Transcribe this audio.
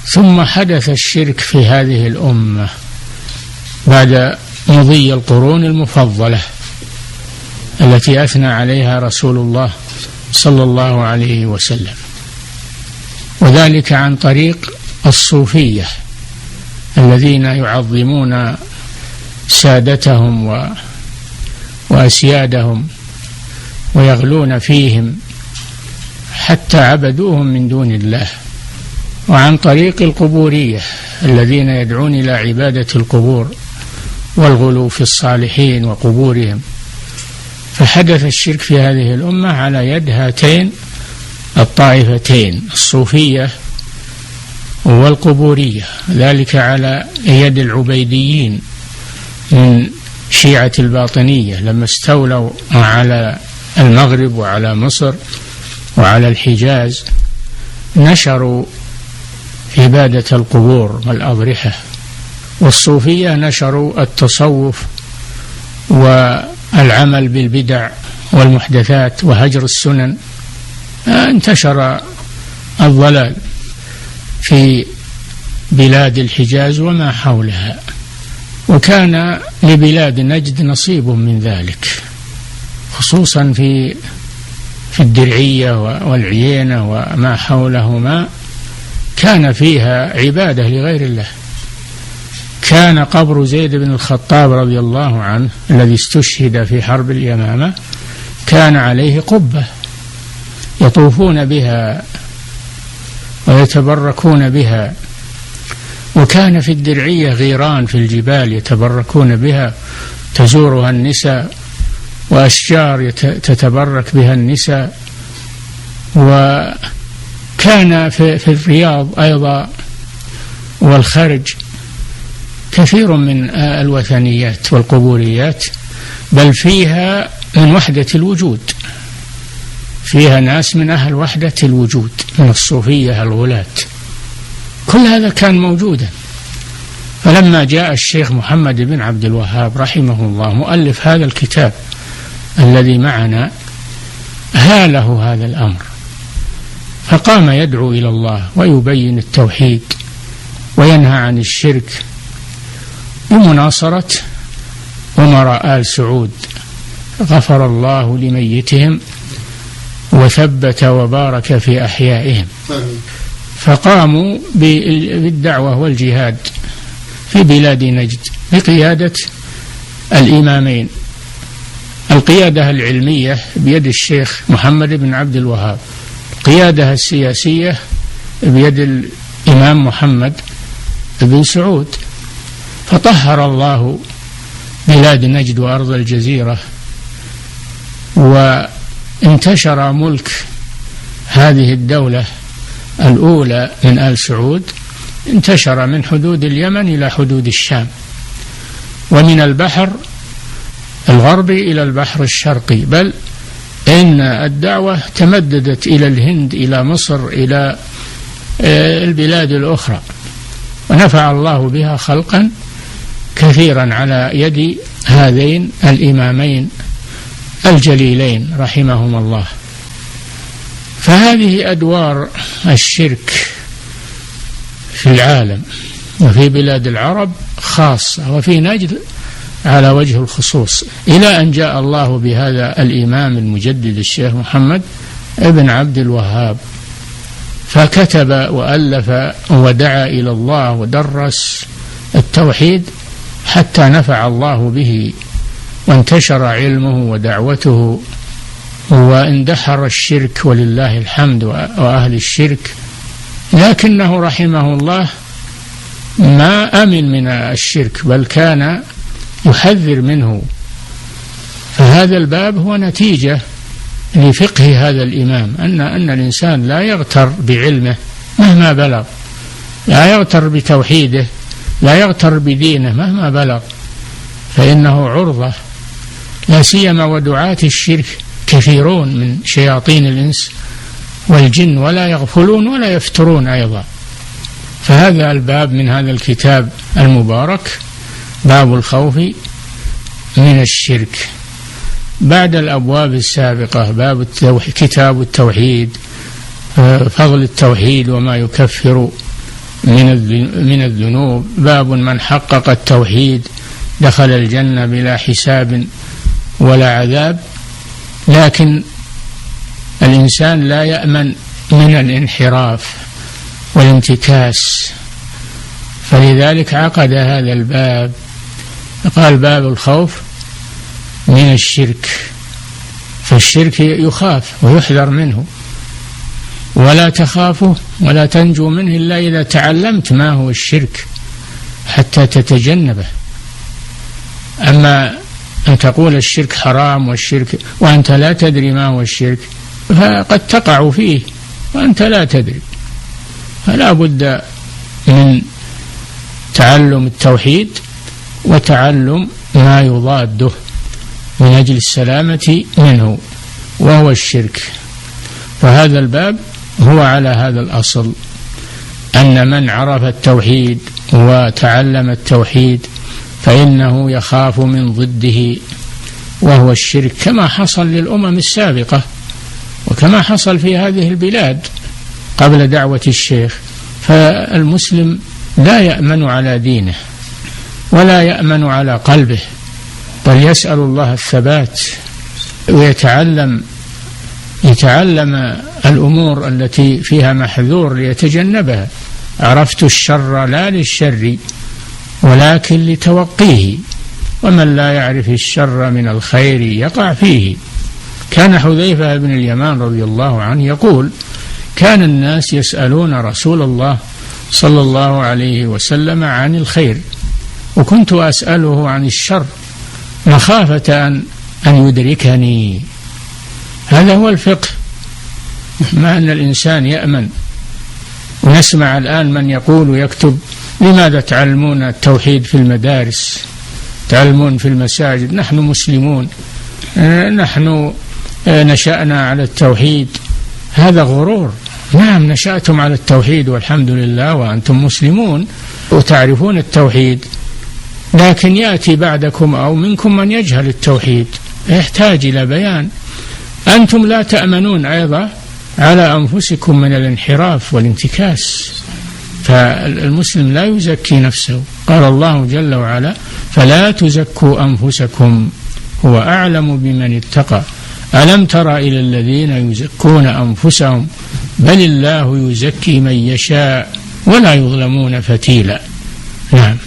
ثم حدث الشرك في هذه الأمة بعد مضي القرون المفضلة التي أثنى عليها رسول الله صلى الله عليه وسلم، وذلك عن طريق الصوفية الذين يعظمون سادتهم وأسيادهم ويغلون فيهم حتى عبدوهم من دون الله، وعن طريق القبورية الذين يدعون إلى عبادة القبور والغلو في الصالحين وقبورهم. فحدث الشرك في هذه الأمة على يد هاتين الطائفتين الصوفية والقبورية، ذلك على يد العبيديين من شيعة الباطنية لما استولوا على المغرب وعلى مصر وعلى الحجاز، نشروا عبادة القبور والأضرحة، والصوفية نشروا التصوف والعمل بالبدع والمحدثات وهجر السنن. انتشر الضلال في بلاد الحجاز وما حولها، وكان لبلاد نجد نصيب من ذلك، خصوصا في الدرعية والعيينة وما حولهما، كان فيها عبادة لغير الله. كان قبر زيد بن الخطاب رضي الله عنه الذي استشهد في حرب اليمامة كان عليه قبة يطوفون بها ويتبركون بها، وكان في الدرعية غيران في الجبال يتبركون بها تزورها النساء، وأشجار تتبرك بها النساء. وكان في الرياض أيضا والخرج كثير من الوثنيات والقبوريات، بل فيها من وحدة الوجود، فيها ناس من أهل وحدة الوجود من الصوفية الغلاة. كل هذا كان موجودا. فلما جاء الشيخ محمد بن عبد الوهاب رحمه الله مؤلف هذا الكتاب الذي معنا، هاله هذا الأمر، فقام يدعو إلى الله ويبين التوحيد وينهى عن الشرك بمناصرة أمراء آل سعود، غفر الله لميتهم وثبت وبارك في أحيائهم. فقاموا بالدعوة والجهاد في بلاد نجد بقيادة الإمامين، القيادة العلمية بيد الشيخ محمد بن عبد الوهاب، القيادة السياسية بيد الإمام محمد بن سعود. فطهر الله بلاد نجد وأرض الجزيرة، وانتشر ملك هذه الدولة الأولى من آل سعود، انتشر من حدود اليمن إلى حدود الشام، ومن البحر الغربي إلى البحر الشرقي، بل إن الدعوة تمددت إلى الهند، إلى مصر، إلى البلاد الأخرى، ونفع الله بها خلقا كثيرا على يد هذين الإمامين الجليلين رحمهم الله. فهذه أدوار الشرك في العالم وفي بلاد العرب خاصة، وفي نجد على وجه الخصوص، إلى أن جاء الله بهذا الإمام المجدد الشيخ محمد ابن عبد الوهاب، فكتب وألف ودعا إلى الله ودرس التوحيد حتى نفع الله به، وانتشر علمه ودعوته، واندحر الشرك ولله الحمد وأهل الشرك. لكنه رحمه الله ما أمن من الشرك، بل كان يحذر منه. فهذا الباب هو نتيجة لفقه هذا الإمام، أن الإنسان لا يغتر بعلمه مهما بلغ، لا يغتر بتوحيده، لا يغتر بدينه مهما بلغ، فإنه عرضة، لا سيما ودعاة الشرك كثيرون من شياطين الإنس والجن، ولا يغفلون ولا يفترون أيضا. فهذا الباب من هذا الكتاب المبارك باب الخوف من الشرك، بعد الأبواب السابقة باب كتاب التوحيد، فضل التوحيد وما يكفر من الذنوب. باب من حقق التوحيد دخل الجنة بلا حساب ولا عذاب. لكن الإنسان لا يأمن من الانحراف والانتكاس، فلذلك عقد هذا الباب، قال باب الخوف من الشرك. فالشرك يخاف ويحذر منه، ولا تخافه ولا تنجو منه إلا إذا تعلمت ما هو الشرك حتى تتجنبه. أما أن تقول الشرك حرام والشرك وأنت لا تدري ما هو الشرك، فقد تقع فيه وأنت لا تدري. فلا بد من تعلم التوحيد وتعلم ما يضاده من أجل السلامة منه، وهو الشرك. فهذا الباب هو على هذا الأصل، أن من عرف التوحيد وتعلم التوحيد فإنه يخاف من ضده وهو الشرك، كما حصل للأمم السابقة وكما حصل في هذه البلاد قبل دعوة الشيخ. فالمسلم لا يأمن على دينه ولا يأمن على قلبه، بل يسأل الله الثبات ويتعلم الأمور التي فيها محذور ليتجنبها. عرفت الشر لا للشر ولكن لتوقيه، ومن لا يعرف الشر من الخير يقع فيه. كان حذيفة بن اليمان رضي الله عنه يقول: كان الناس يسألون رسول الله صلى الله عليه وسلم عن الخير، وكنت أسأله عن الشر مخافة أن يدركني. هذا هو الفقه، ما أن الإنسان يأمن. ونسمع الآن من يقول ويكتب: لماذا تعلمون التوحيد في المدارس، تعلمون في المساجد، نحن مسلمون، نحن نشأنا على التوحيد. هذا غرور. نعم، نشأتم على التوحيد والحمد لله وأنتم مسلمون وتعرفون التوحيد، لكن يأتي بعدكم أو منكم من يجهل التوحيد، يحتاج إلى بيان. أنتم لا تأمنون أيضا على أنفسكم من الانحراف والانتكاس. فالمسلم لا يزكي نفسه. قال الله جل وعلا: فلا تزكوا أنفسكم هو أعلم بمن اتقى ألم تر إلى الذين يزكون أنفسهم بل الله يزكي من يشاء ولا يظلمون فتيلا. نعم.